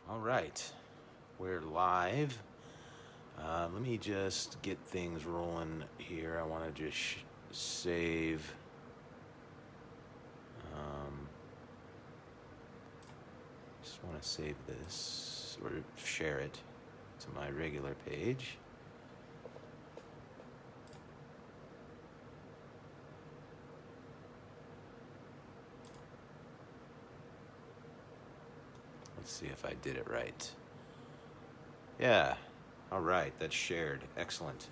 All right, we're live. Let me just get things rolling here. I want to just save. Um, just want to save this or share it to my regular page. Let's see if I did it right. Yeah. All right, that's shared. Excellent.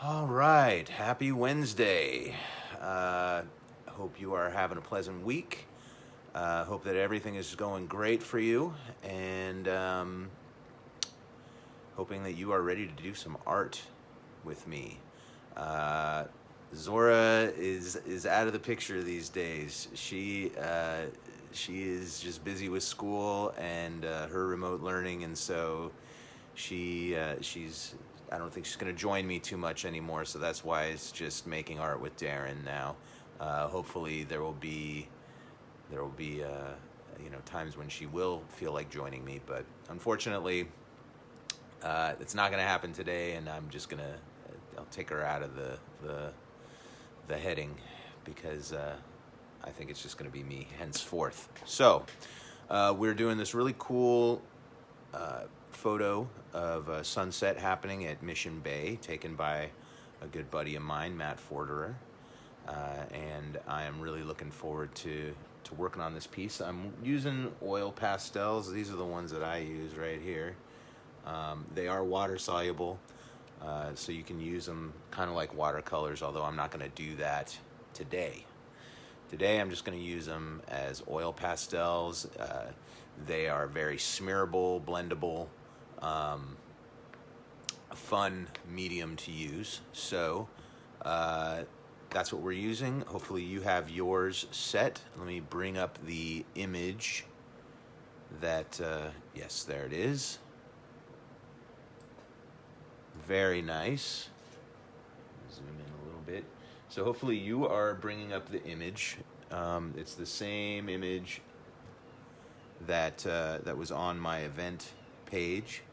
All right, happy Wednesday. Hope you are having a pleasant week. Hope that everything is going great for you, and hoping that you are ready to do some art with me. Zora is out of the picture these days. She is just busy with school and her remote learning, and so she's I don't think she's going to join me too much anymore. So that's why it's just making art with Deron now. Hopefully there will be times when she will feel like joining me, but unfortunately it's not going to happen today, and I'll take her out of the heading because I think it's just going to be me henceforth. So we're doing this really cool photo of a sunset happening at Mission Bay, taken by a good buddy of mine, Matt Forderer, and I am really looking forward to working on this piece. I'm using oil pastels. These are the ones that I use right here. They are water soluble, so you can use them kind of like watercolors, although I'm not going to do that today. Today I'm just going to use them as oil pastels. They are very smearable, blendable, a fun medium to use. So that's what we're using. Hopefully you have yours set. Let me bring up the image that, yes, there it is. Very nice. Zoom in a little bit. So hopefully you are bringing up the image. It's the same image that was on my event page.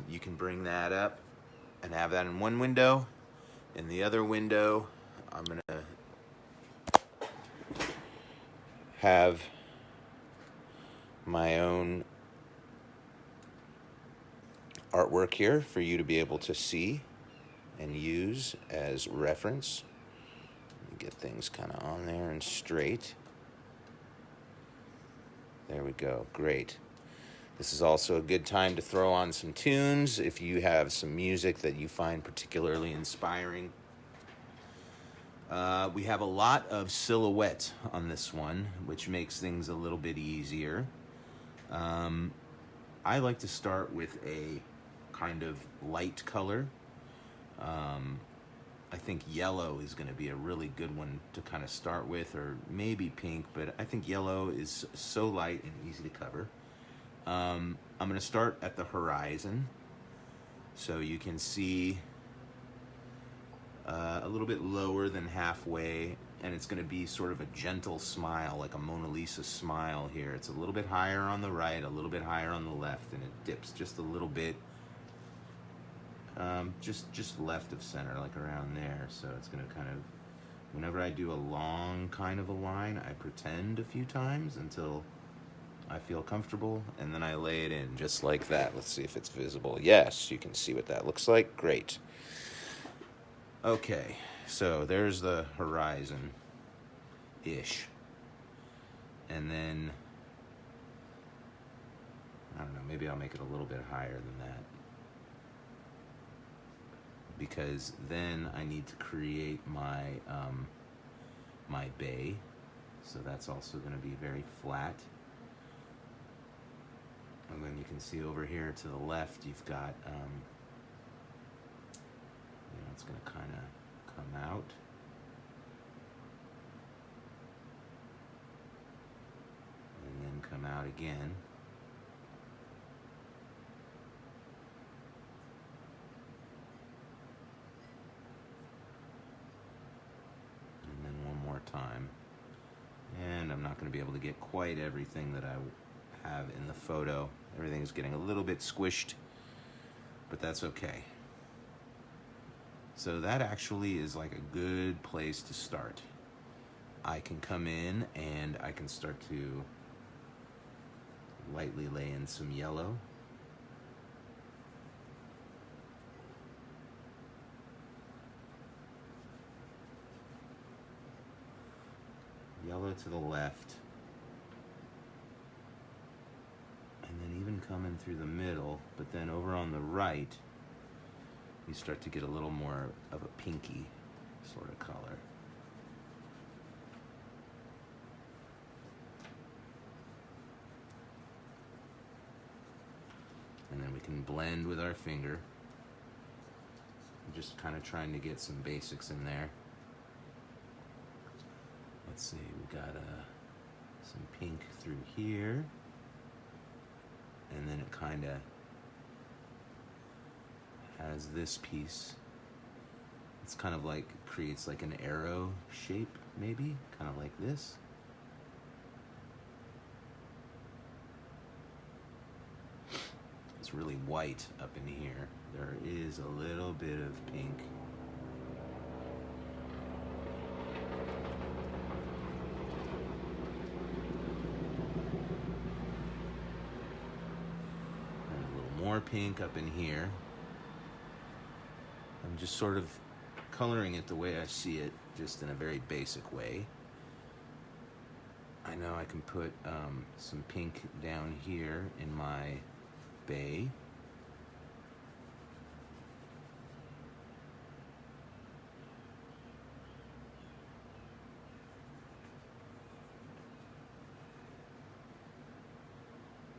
You can bring that up and have that in one window. In the other window, I'm going to have my own artwork here for you to be able to see and use as reference. Let me get things kind of on there and straight. There we go. Great. This is also a good time to throw on some tunes if you have some music that you find particularly inspiring. We have a lot of silhouette on this one, which makes things a little bit easier. I like to start with a kind of light color. I think yellow is going to be a really good one to kind of start with, or maybe pink, but I think yellow is so light and easy to cover. I'm going to start at the horizon, so you can see a little bit lower than halfway, and it's going to be sort of a gentle smile, like a Mona Lisa smile here. It's a little bit higher on the right, a little bit higher on the left, and it dips just a little bit, just left of center, like around there. So it's going to kind of, whenever I do a long kind of a line, I pretend a few times until I feel comfortable, and then I lay it in just like that. Let's see if it's visible. Yes, you can see what that looks like. Great. Okay, so there's the horizon-ish. And then, I don't know, maybe I'll make it a little bit higher than that, because then I need to create my my bay. So that's also going to be very flat. And then you can see over here to the left, you've got, it's going to kind of come out. And then come out again. And then one more time. And I'm not not going to be able to get quite everything that I have in the photo. Everything is getting a little bit squished, but that's okay. So that actually is like a good place to start. I can come in and I can start to lightly lay in some yellow. Yellow to the left. And then even coming through the middle, but then over on the right, you start to get a little more of a pinky sort of color. And then we can blend with our finger. I'm just kind of trying to get some basics in there. Let's see, we got some pink through here. And then it kind of has this piece. It's kind of like, creates like an arrow shape, maybe, kind of like this. It's really white up in here. There is a little bit of pink. And a little more pink up in here. I'm just sort of coloring it the way I see it, just in a very basic way. I know I can put some pink down here in my bay.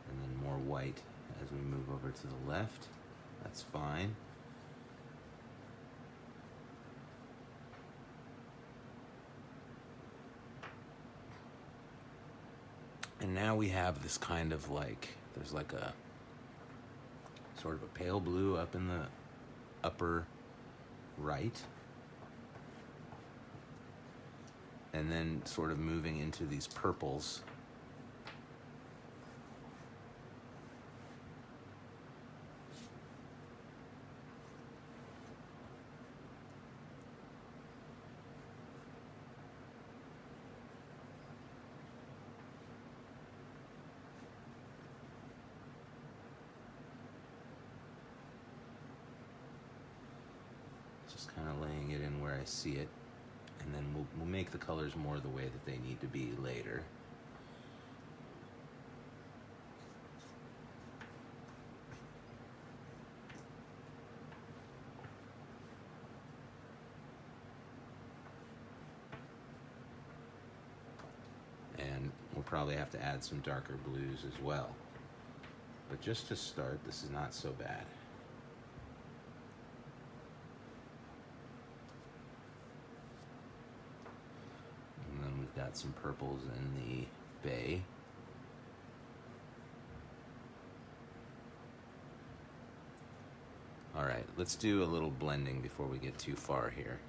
And then more white as we move over to the left. That's fine. And now we have this kind of like, there's like a sort of a pale blue up in the upper right. And then sort of moving into these purples. Just kind of laying it in where I see it, and then we'll make the colors more the way that they need to be later. And we'll probably have to add some darker blues as well. But just to start, this is not so bad. Got some purples in the bay. All right, let's do a little blending before we get too far here.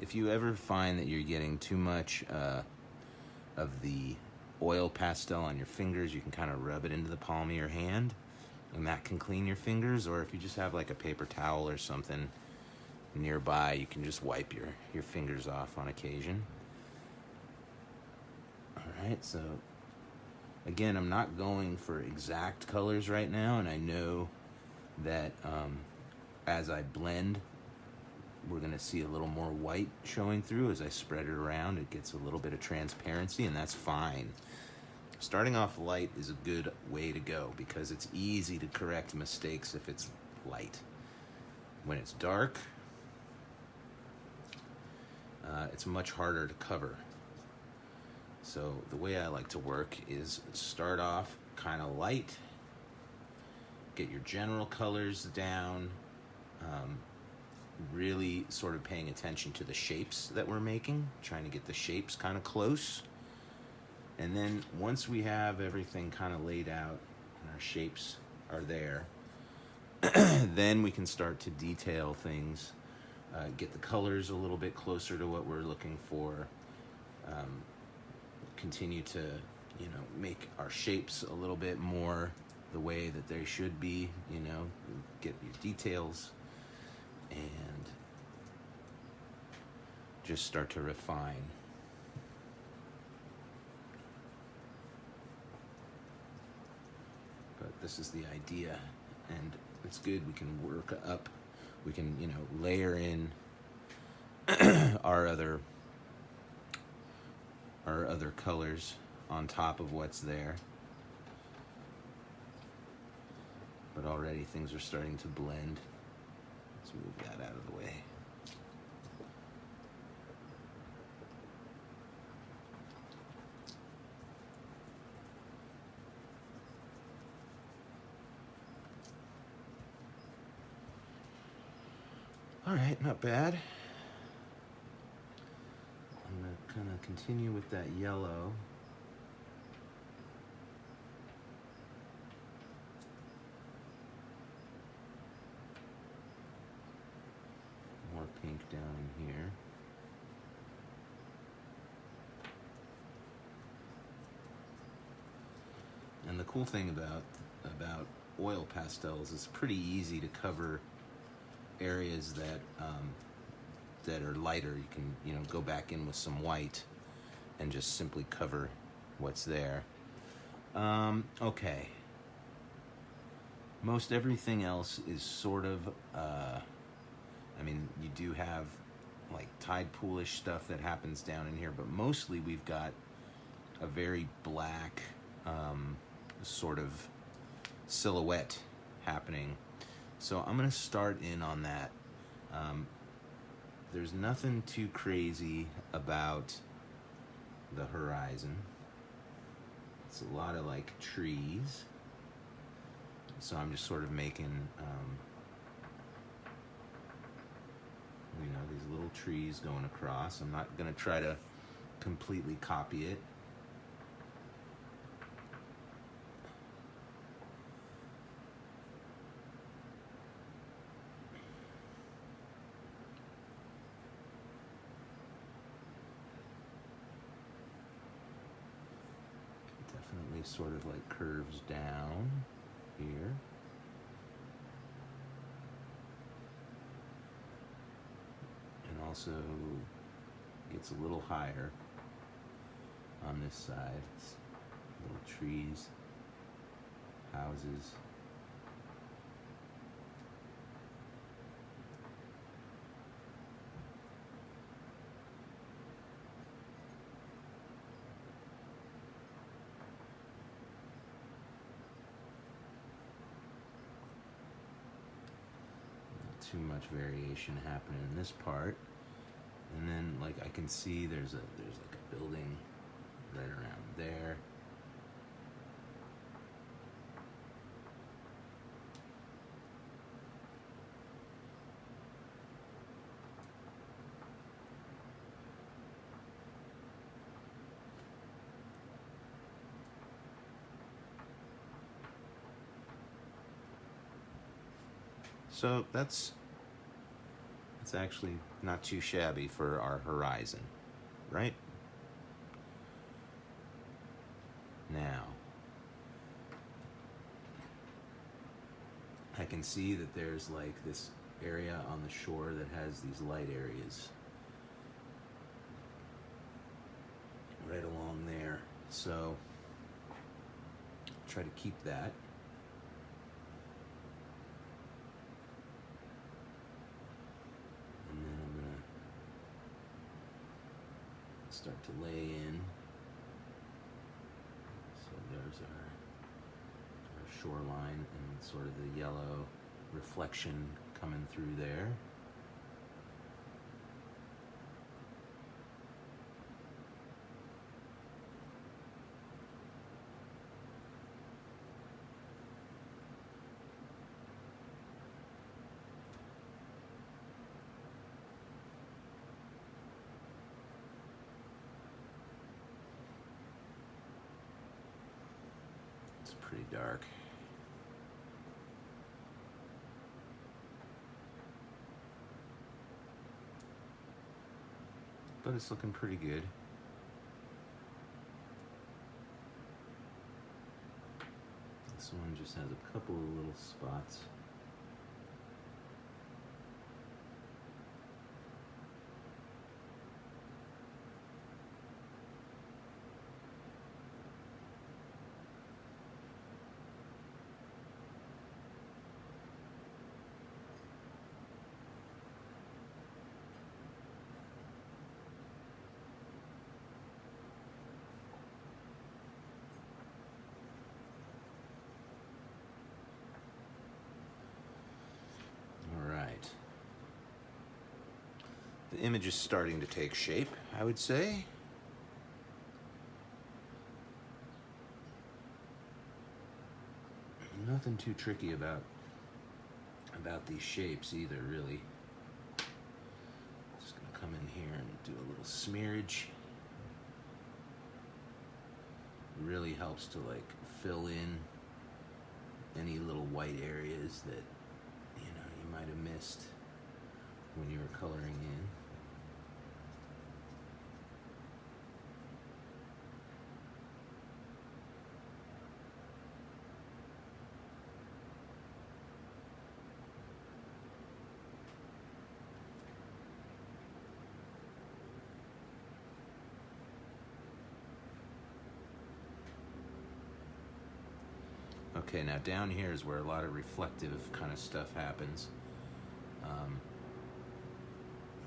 If you ever find that you're getting too much of the oil pastel on your fingers, you can kind of rub it into the palm of your hand, and that can clean your fingers. Or if you just have like a paper towel or something nearby, you can just wipe your fingers off on occasion. Alright, so again, I'm not going for exact colors right now, and I know that as I blend, we're going to see a little more white showing through. As I spread it around, it gets a little bit of transparency, and that's fine. Starting off light is a good way to go because it's easy to correct mistakes if it's light. When it's dark, it's much harder to cover. So the way I like to work is start off kind of light, get your general colors down, really sort of paying attention to the shapes that we're making, trying to get the shapes kind of close. And then once we have everything kind of laid out and our shapes are there, then we can start to detail things, get the colors a little bit closer to what we're looking for, continue to, make our shapes a little bit more the way that they should be, get your details and just start to refine. But this is the idea, and it's good. We can work up, we can, layer in our other colors on top of what's there. But already things are starting to blend. Let's move that out of the way. All right, not bad. I'm gonna kind of continue with that yellow. More pink down in here. And the cool thing about oil pastels is pretty easy to cover areas that are lighter. You can go back in with some white and just simply cover what's there. Okay. Most everything else is sort of you do have like tide poolish stuff that happens down in here, but mostly we've got a very black sort of silhouette happening. So I'm going to start in on that. There's nothing too crazy about the horizon. It's a lot of like trees. So I'm just sort of making, these little trees going across. I'm not going to try to completely copy it. Definitely sort of like curves down here. And also gets a little higher on this side. It's little trees, houses. Too much variation happening in this part, and then like I can see there's like a building right around there. So that's actually not too shabby for our horizon, right? Now, I can see that there's like this area on the shore that has these light areas right along there. So try to keep that. Start to lay in. So there's our shoreline and sort of the yellow reflection coming through there. Pretty dark. But it's looking pretty good. This one just has a couple of little spots. The image is starting to take shape, I would say. Nothing too tricky about these shapes either, really. Just gonna come in here and do a little smearage. Really helps to like fill in any little white areas that you might have missed when you were coloring in. Okay, now down here is where a lot of reflective kind of stuff happens.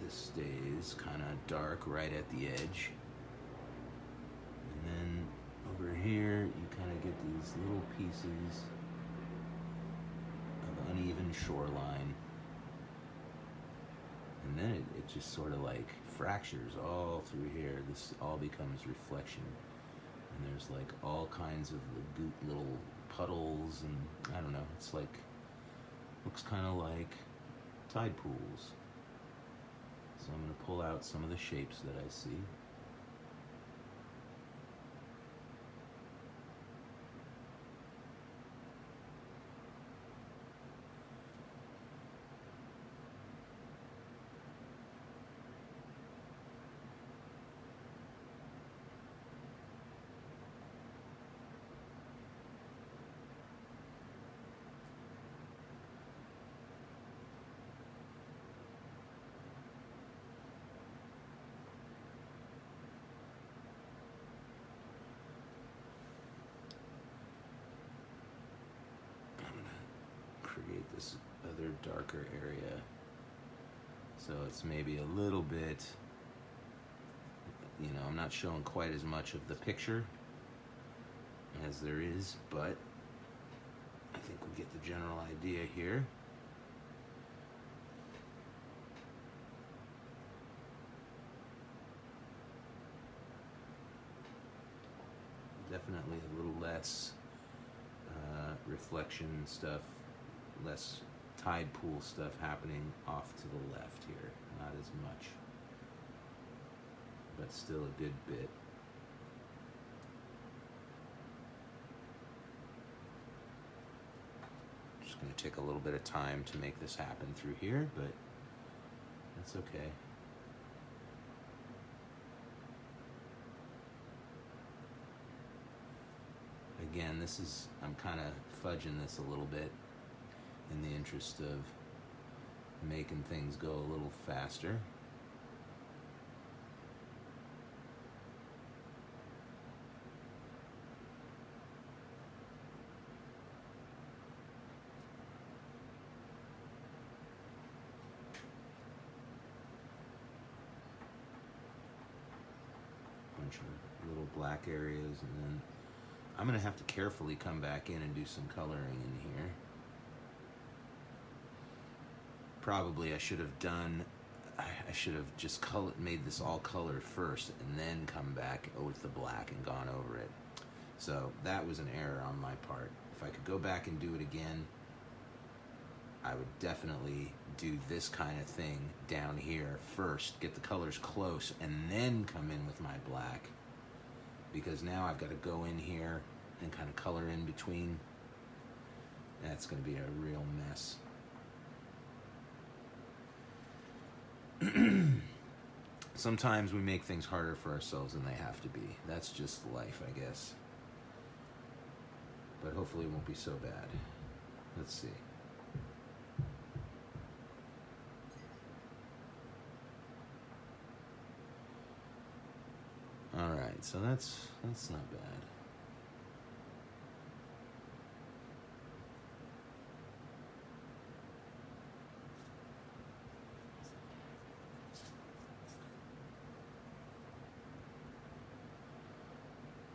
This stays kind of dark right at the edge. And then over here, you kind of get these little pieces of uneven shoreline. And then it just sort of like fractures all through here. This all becomes reflection. And there's like all kinds of little puddles, and I don't know, it's like, looks kind of like tide pools. So I'm going to pull out some of the shapes that I see. Create this other darker area, so it's maybe a little bit, I'm not showing quite as much of the picture as there is, but I think we get the general idea here. Definitely a little less reflection stuff, less tide pool stuff happening off to the left here. Not as much, but still a good bit. Just going to take a little bit of time to make this happen through here, but that's okay. Again, I'm kind of fudging this a little bit in the interest of making things go a little faster. Bunch of little black areas, and then I'm going to have to carefully come back in and do some coloring in here. Probably I should have just made this all color first and then come back with the black and gone over it. So that was an error on my part. If I could go back and do it again, I would definitely do this kind of thing down here first, get the colors close, and then come in with my black. Because now I've got to go in here and kind of color in between. That's going to be a real mess. Sometimes we make things harder for ourselves than they have to be. That's just life, I guess. But but hopefully it won't be so bad. Let's see. All right, so that's not bad.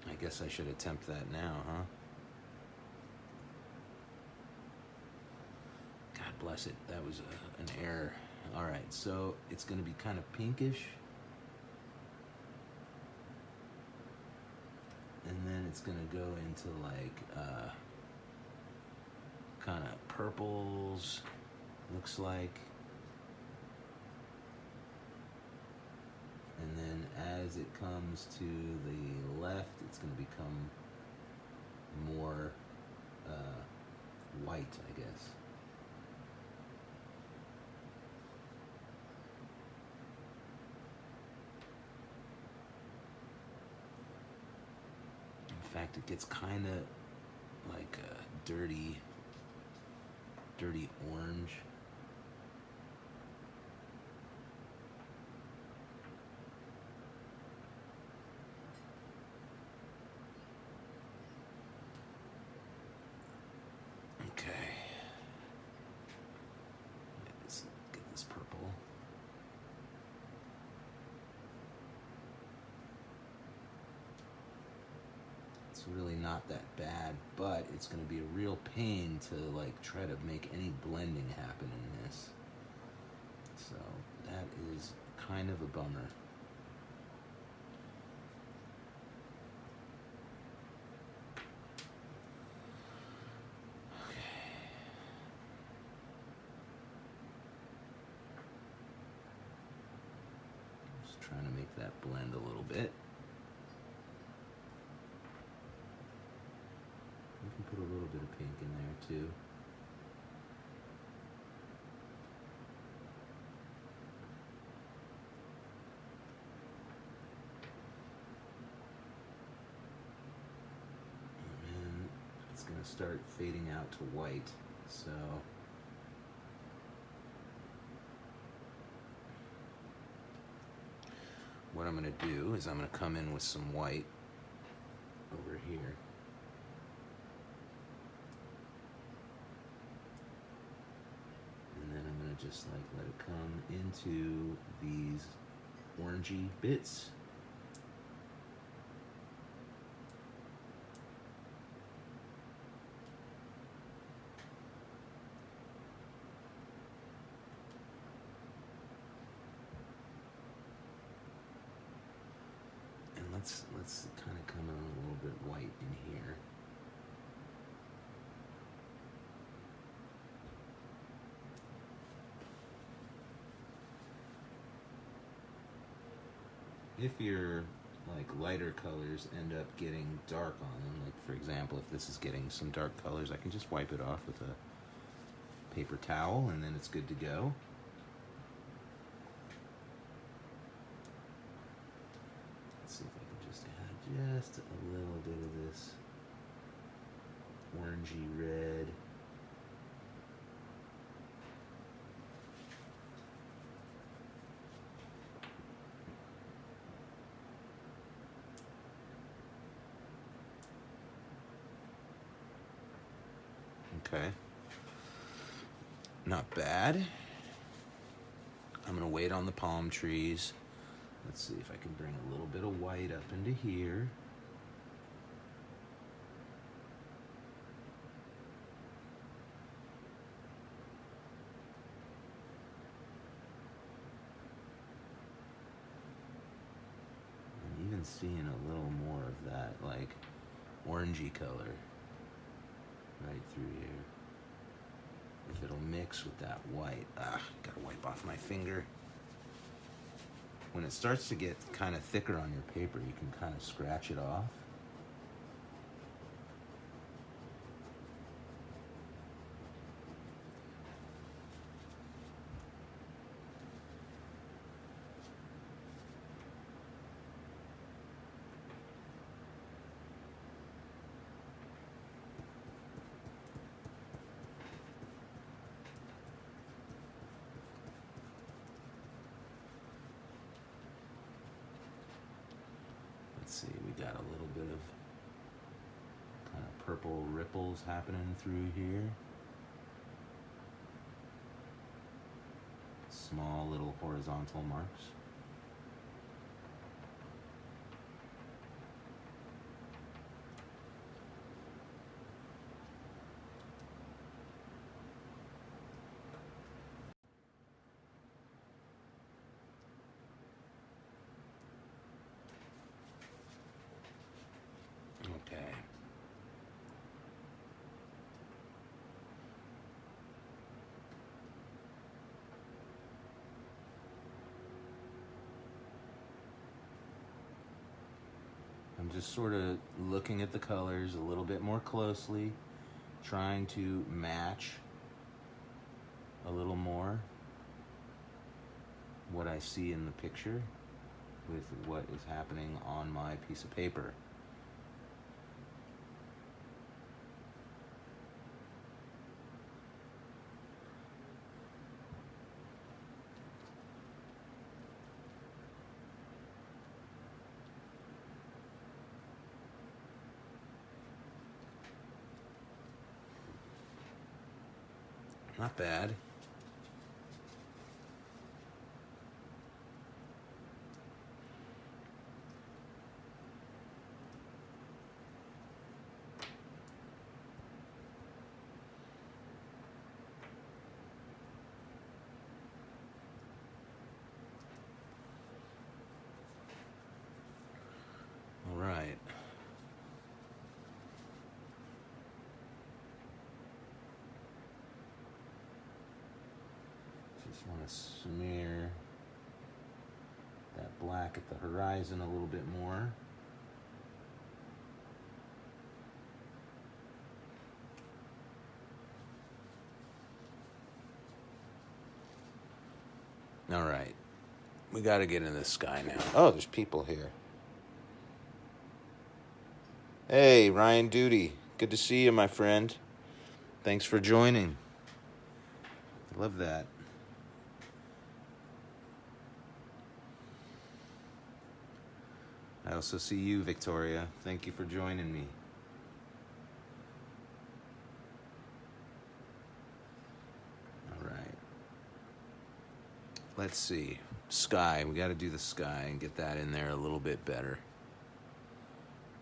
I guess I should attempt that now, huh? God bless it. That was an error. All right, so it's going to be kind of pinkish. And then it's going to go into like kind of purples, looks like. And then as it comes to the left, it's going to become more white, I guess. In fact, it gets kind of like a dirty orange. Okay. Let's get this purple. It's really not that bad, but it's going to be a real pain to like try to make any blending happen in this. So that is kind of a bummer. Trying to make that blend a little bit. We can put a little bit of pink in there too. And then it's going to start fading out to white. So what I'm going to do is I'm going to come in with some white over here. And then I'm going to just like let it come into these orangey bits. Let's kind of come in a little bit white in here. If your like lighter colors end up getting dark on them, like for example, if this is getting some dark colors, I can just wipe it off with a paper towel and then it's good to go. See if I can just add just a little bit of this orangey red. Okay. Not bad. I'm going to wait on the palm trees. Let's see if I can bring a little bit of white up into here. I'm even seeing a little more of that, like, orangey color right through here. If it'll mix with that white. Gotta wipe off my finger. When it starts to get kind of thicker on your paper, you can kind of scratch it off. got a little bit of kind of purple ripples happening through here. Small little horizontal marks. Okay. I'm just sort of looking at the colors a little bit more closely, trying to match a little more what I see in the picture with what is happening on my piece of paper. Not bad. All right. Just want to smear that black at the horizon a little bit more. All right. We got to get in the sky now. Oh, there's people here. Hey, Ryan Duty. Good to see you, my friend. Thanks for joining. I love that. I also see you, Victoria. Thank you for joining me. All right. Let's see. Sky. We got to do the sky and get that in there a little bit better.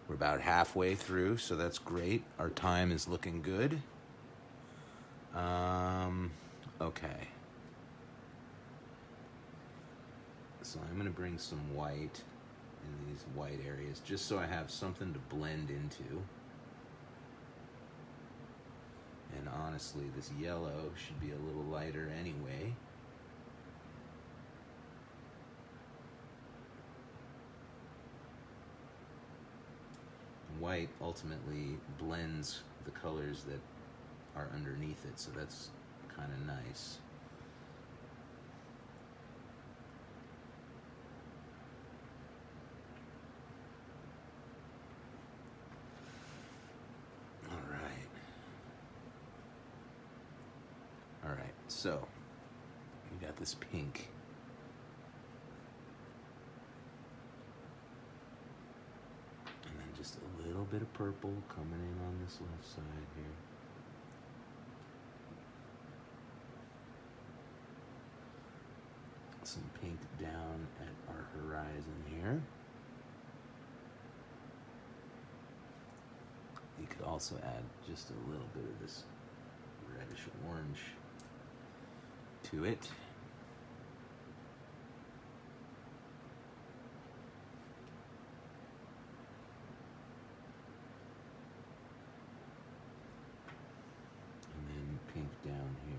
We're about halfway through, so that's great. Our time is looking good. Okay. So I'm going to bring some white in these white areas, just so I have something to blend into. And honestly, this yellow should be a little lighter anyway. White ultimately blends the colors that are underneath it, so that's kind of nice. All right, so we got this pink. And then just a little bit of purple coming in on this left side here. Some pink down at our horizon here. You could also add just a little bit of this reddish orange to it. And then pink down here.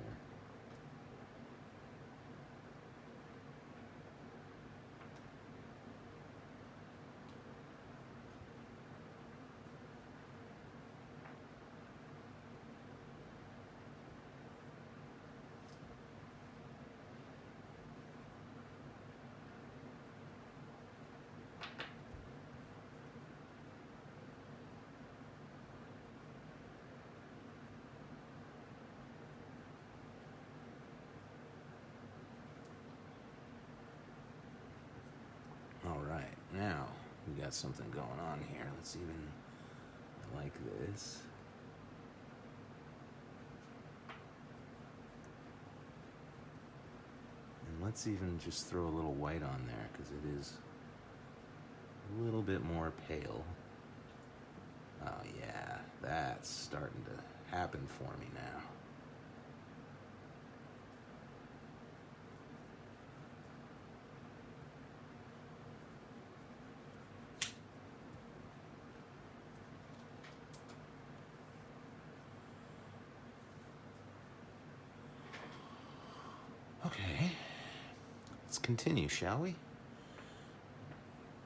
got something going on here. Let's even, I like this. And let's even just throw a little white on there because it is a little bit more pale. Oh yeah, that's starting to happen for me now. Okay, let's continue, shall we?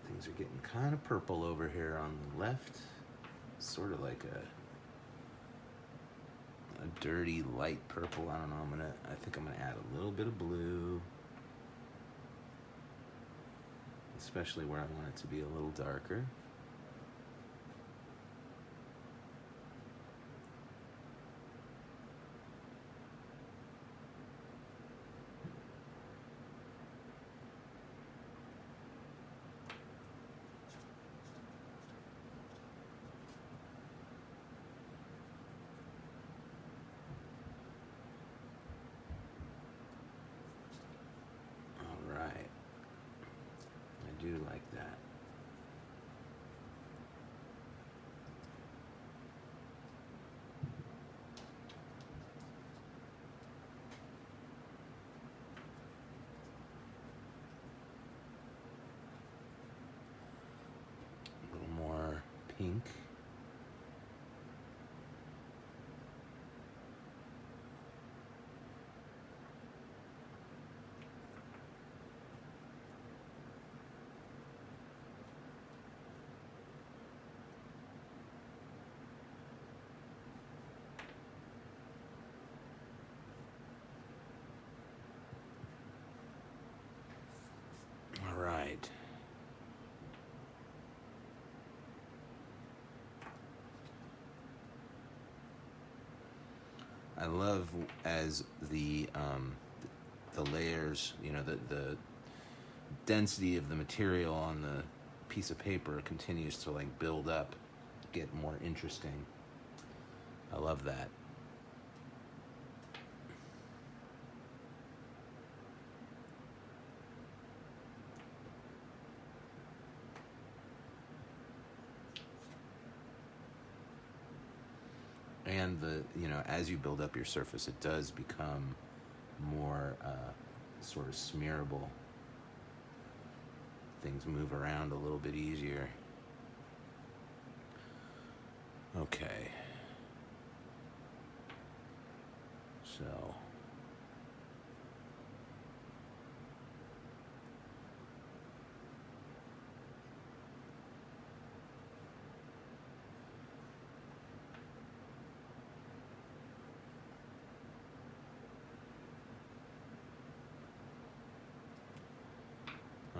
Things are getting kind of purple over here on the left. Sort of like a dirty light purple. I don't know. I think I'm gonna add a little bit of blue, especially where I want it to be a little darker. I do like that. A little more pink. All right. I love as the layers, you know, the density of the material on the piece of paper continues to like build up, get more interesting. I love that. And as you build up your surface, it does become more sort of smearable. Things move around a little bit easier. Okay. So.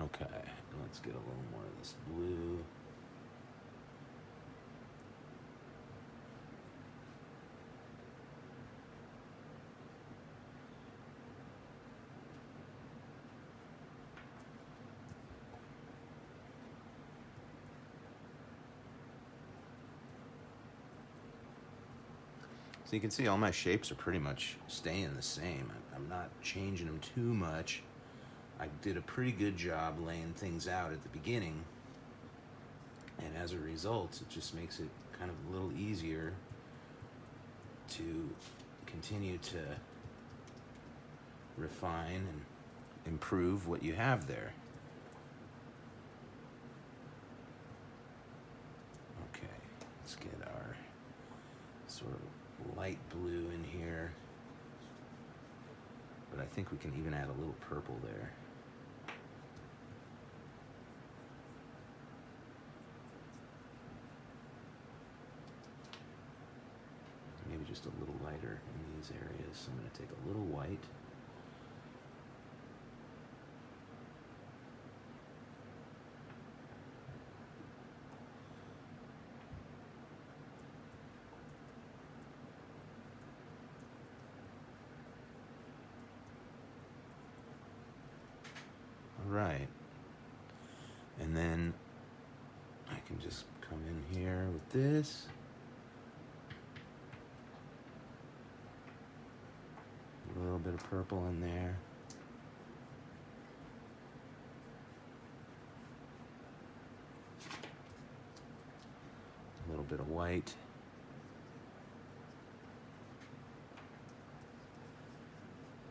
Okay, let's get a little more of this blue. So you can see all my shapes are pretty much staying the same. I'm not changing them too much. I did a pretty good job laying things out at the beginning, and as a result, it just makes it kind of a little easier to continue to refine and improve what you have there. Okay, let's get our sort of light blue in here, but I think we can even add a little purple there. Maybe just a little lighter in these areas. So I'm going to take a little white. All right. And then this. A little bit of purple in there. A little bit of white.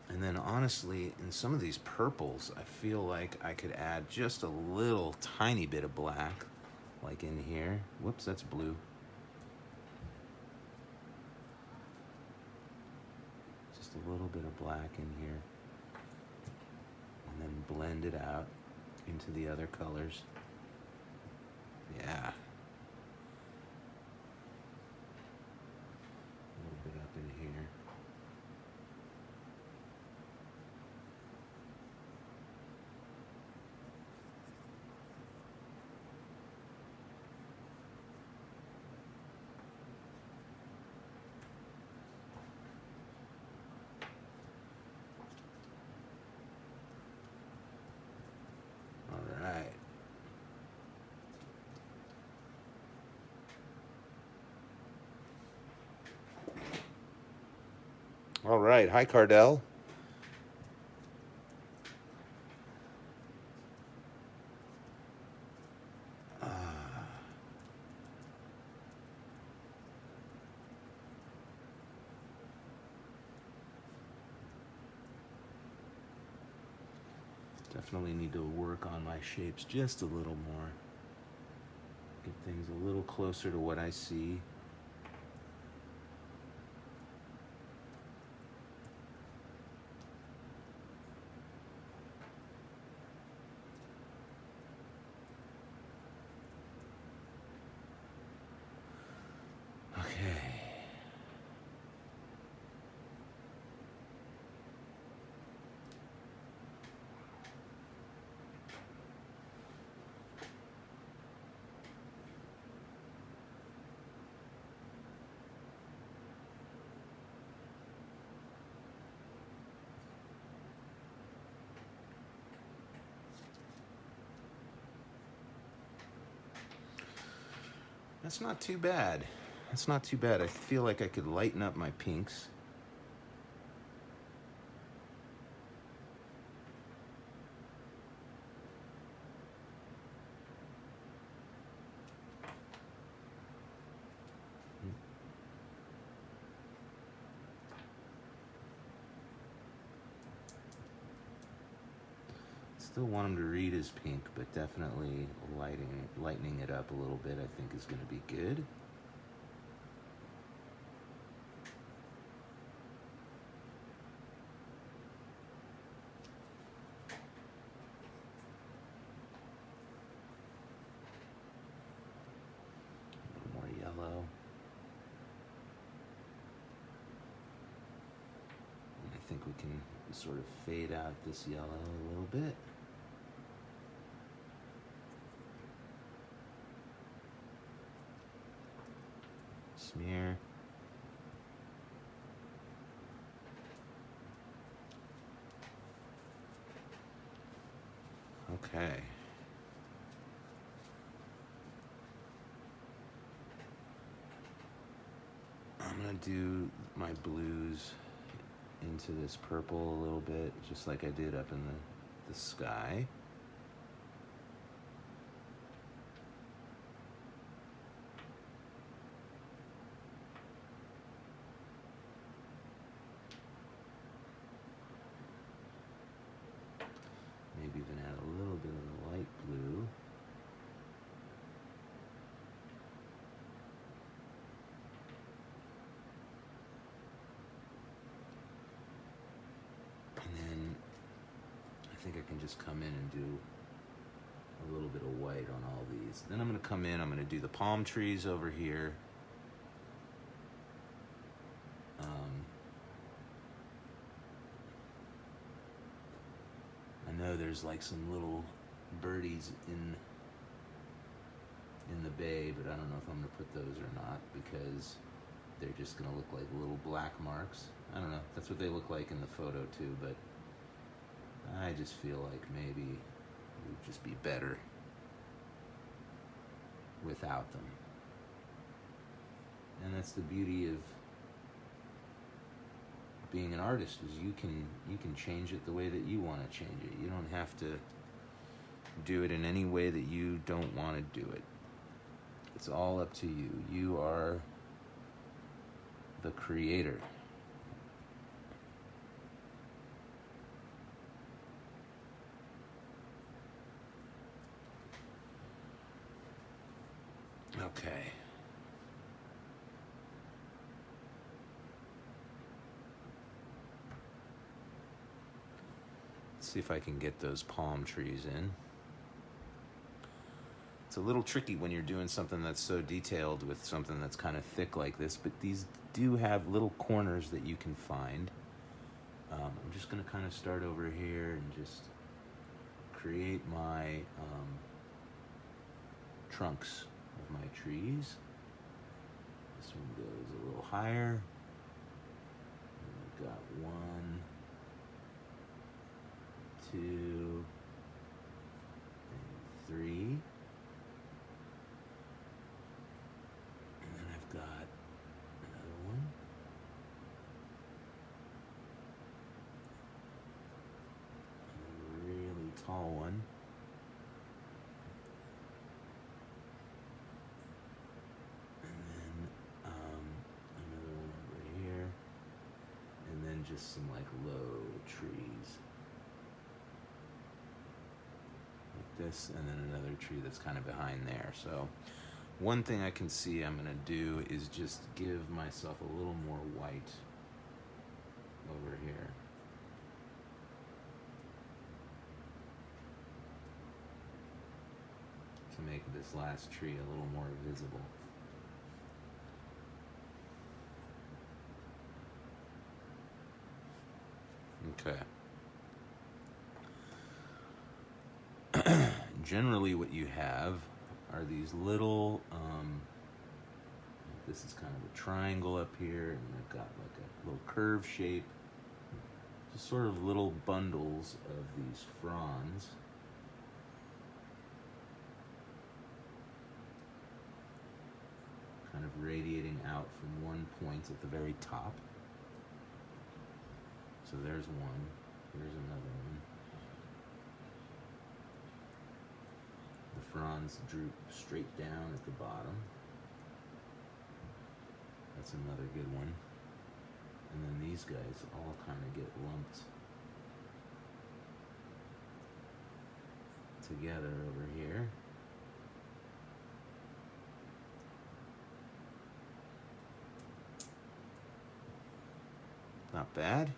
And then honestly, in some of these purples, I feel like I could add just a little tiny bit of black, like in here. Whoops, that's blue. Just a little bit of black in here. And then blend it out into the other colors. Yeah. A little bit up in here. All right. Hi, Cardell. Definitely need to work on my shapes just a little more. Get things a little closer to what I see. That's not too bad. That's not too bad. I feel like I could lighten up my pinks. Still want him to read as pink, but definitely lightening it up a little bit I think is going to be good. A little more yellow. And I think we can sort of fade out this yellow a little bit. Smear. Okay. I'm gonna do my blues into this purple a little bit, just like I did up in the sky. Maybe even add a little bit of the light blue. And then I think I can just come in and do a little bit of white on all these. Then I'm going to come in, I'm going to do the palm trees over here. I know there's like some little birdies in the bay, but I don't know if I'm going to put those or not because they're just going to look like little black marks. I don't know. That's what they look like in the photo too, but I just feel like maybe it would just be better without them. that's the beauty of being an artist, is you can change it the way that you want to change it. You don't have to do it in any way that you don't want to do it. It's all up to you. You are the creator. Okay. Let's see if I can get those palm trees in. It's a little tricky when you're doing something that's so detailed with something that's kind of thick like this, but these do have little corners that you can find. I'm just going to kind of start over here and just create my trunks of my trees. This one goes a little higher. And I've got 1, 2, and 3. And then I've got another one. And a really tall one. Just some like low trees like this, and then another tree that's kind of behind there. So one thing I can see I'm gonna do is just give myself a little more white over here. To make this last tree a little more visible. Okay. Generally what you have are these little, this is kind of a triangle up here, and I've got like a little curve shape, just sort of little bundles of these fronds. Kind of radiating out from one point at the very top. So there's one, here's another one. The fronds droop straight down at the bottom. That's another good one. And then these guys all kind of get lumped together over here. Not bad.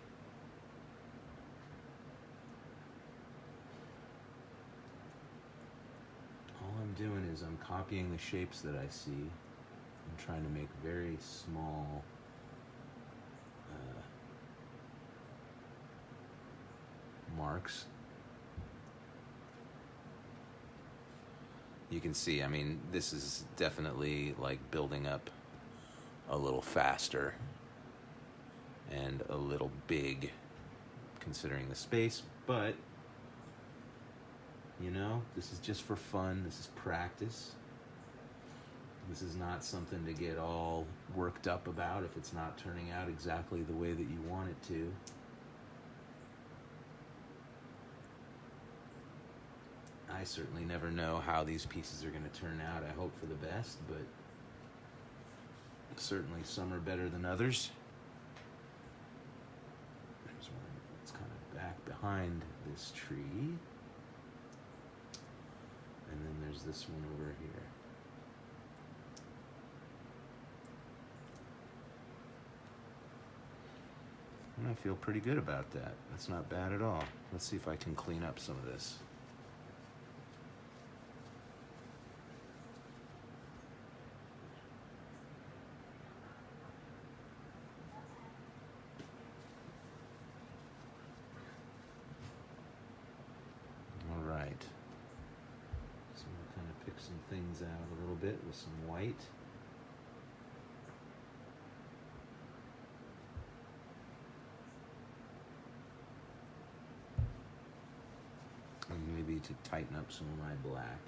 Doing is I'm copying the shapes that I see. I'm trying to make very small marks. You can see, I mean, this is definitely like building up a little faster and a little big considering the space, but you know, this is just for fun. This is practice. This is not something to get all worked up about if it's not turning out exactly the way that you want it to. I certainly never know how these pieces are going to turn out. I hope for the best, but certainly some are better than others. There's one that's kind of back behind this tree. And then there's this one over here. And I feel pretty good about that. That's not bad at all. Let's see if I can clean up some of this. All right. So I'm going to kind of pick some things out a little bit with some white. And maybe to tighten up some of my black.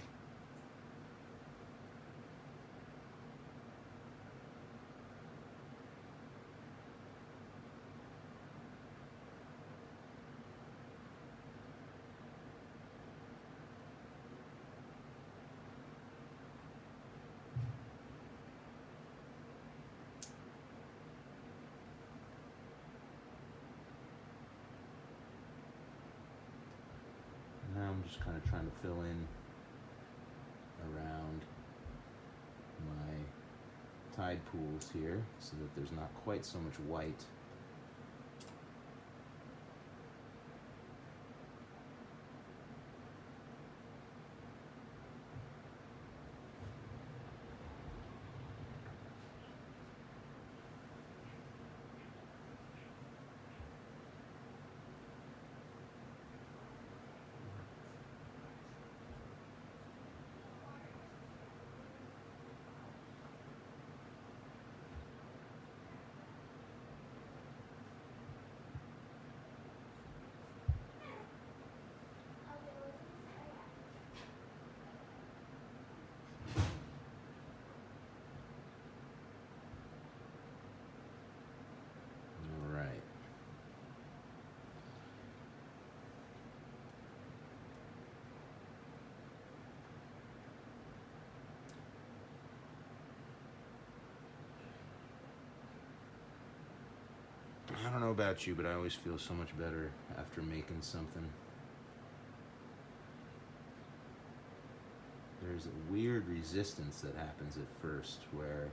just kind of trying to fill in around my tide pools here so that there's not quite so much white. I don't know about you, but I always feel so much better after making something. There's a weird resistance that happens at first where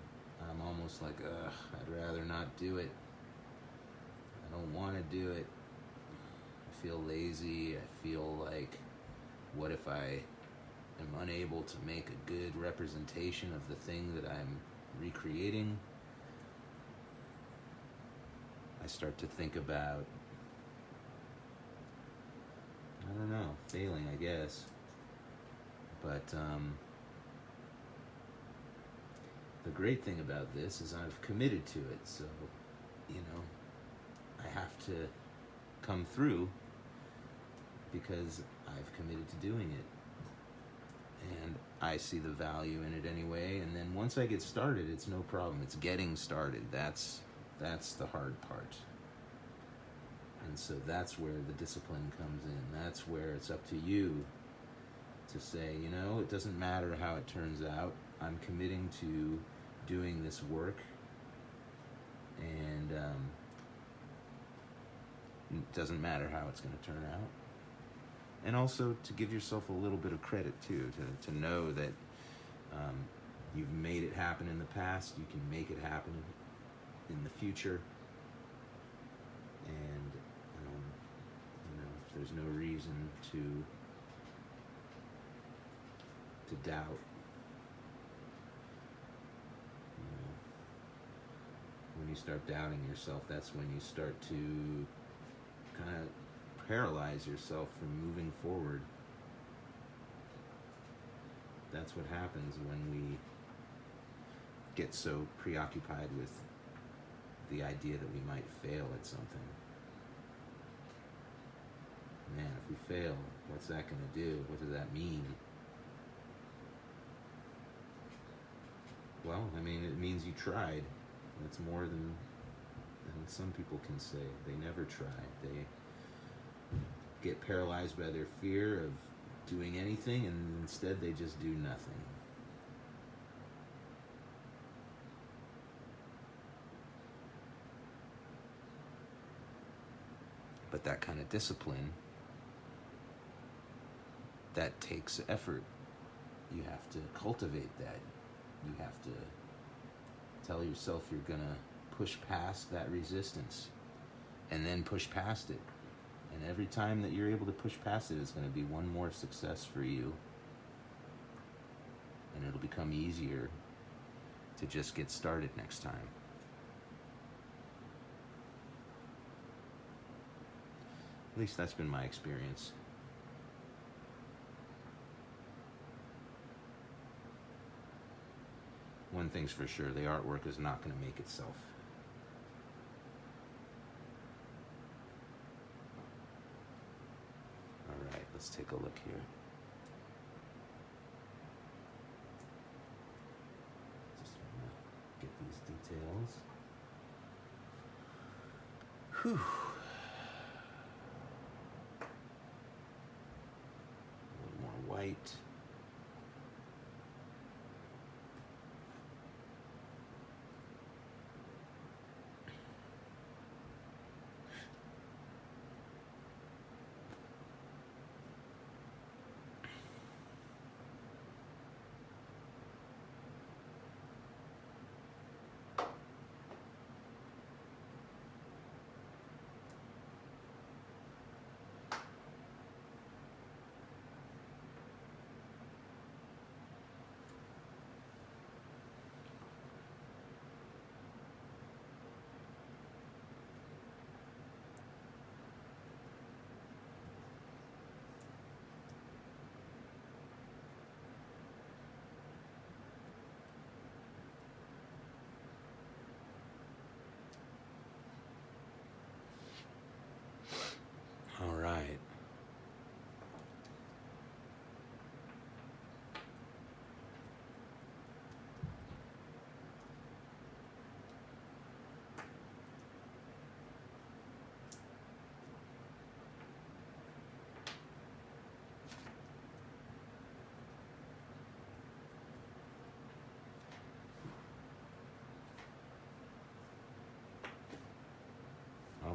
I'm almost like, I'd rather not do it. I don't want to do it. I feel lazy. I feel like, what if I am unable to make a good representation of the thing that I'm recreating? I start to think about, I don't know, failing, I guess. But the great thing about this is I've committed to it. So, I have to come through because I've committed to doing it. And I see the value in it anyway. And then once I get started, it's no problem. It's getting started. That's the hard part. And so that's where the discipline comes in. That's where it's up to you to say, it doesn't matter how it turns out. I'm committing to doing this work. And it doesn't matter how it's going to turn out. And also to give yourself a little bit of credit, too, to know that you've made it happen in the past. You can make it happen in the future, and there's no reason to doubt. When you start doubting yourself, that's when you start to kind of paralyze yourself from moving forward. That's what happens when we get so preoccupied with the idea that we might fail at something. Man, if we fail, what's that going to do? What does that mean? Well, it means you tried. That's more than some people can say. They never try. They get paralyzed by their fear of doing anything, and instead they just do nothing. But that kind of discipline, that takes effort. You have to cultivate that. You have to tell yourself you're going to push past that resistance and then push past it. And every time that you're able to push past it, it's going to be one more success for you. And it'll become easier to just get started next time. At least that's been my experience. One thing's for sure, the artwork is not going to make itself. All right, let's take a look here. Just want to get these details. Whew. White.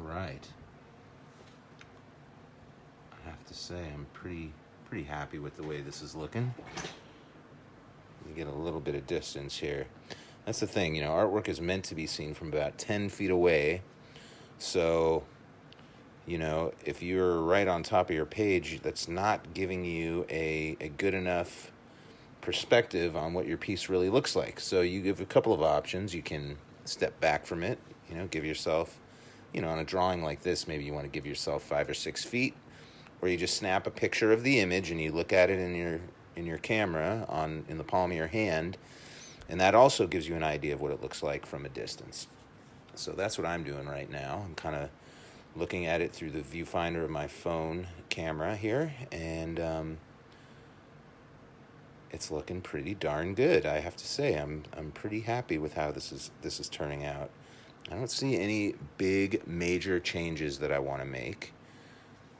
right. I have to say, I'm pretty happy with the way this is looking. You get a little bit of distance here. That's the thing, artwork is meant to be seen from about 10 feet away. So, if you're right on top of your page, that's not giving you a good enough perspective on what your piece really looks like. So you give a couple of options. You can step back from it, give yourself, on a drawing like this, maybe you want to give yourself 5 or 6 feet, or you just snap a picture of the image and you look at it in your camera in the palm of your hand, and that also gives you an idea of what it looks like from a distance. So that's what I'm doing right now. I'm kind of looking at it through the viewfinder of my phone camera here, and it's looking pretty darn good. I have to say, I'm pretty happy with how this is turning out. I don't see any big major changes that I want to make.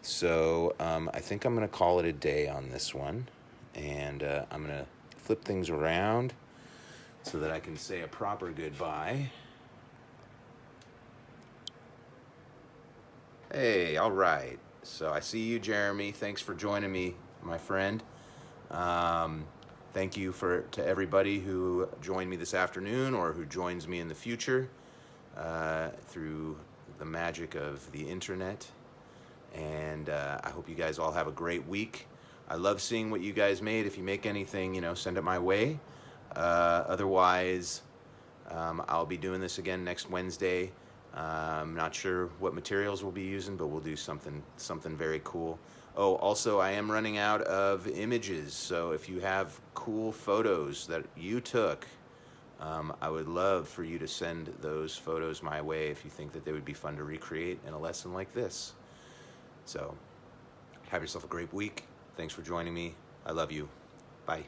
So I think I'm going to call it a day on this one, and I'm going to flip things around so that I can say a proper goodbye. Hey, all right. So I see you, Jeremy. Thanks for joining me, my friend. Thank you to everybody who joined me this afternoon or who joins me in the future through the magic of the internet. And I hope you guys all have a great week. I love seeing what you guys made. If you make anything, send it my way. Otherwise, I'll be doing this again next Wednesday. I'm not sure what materials we'll be using, but we'll do something very cool. Oh, also, I am running out of images, so if you have cool photos that you took, I would love for you to send those photos my way if you think that they would be fun to recreate in a lesson like this. So, have yourself a great week. Thanks for joining me. I love you. Bye.